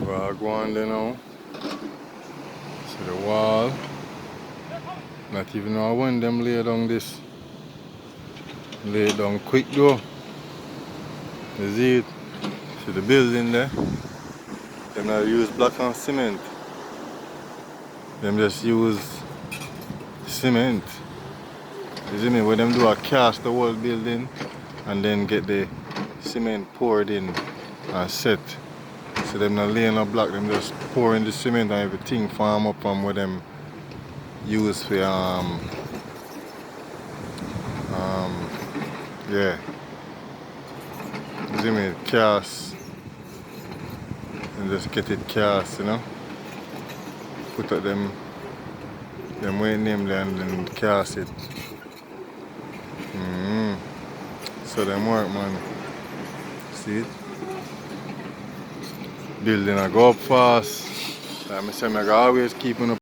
We're going there now. See the wall. Not even know when them lay down this. Lay it down quick though. You see it? See the building there? Them not use block and cement. Them just use cement. You see me? When them do a cast the whole building and then get the cement poured in and set. So them not laying a block, them just pouring the cement and everything farm up from where them use for yeah. You see me? Cast. And just get it cast, you know. Put up them white name there and then cast it. So them work, man. See it? Building I go up fast. Like I say, I always keep on up.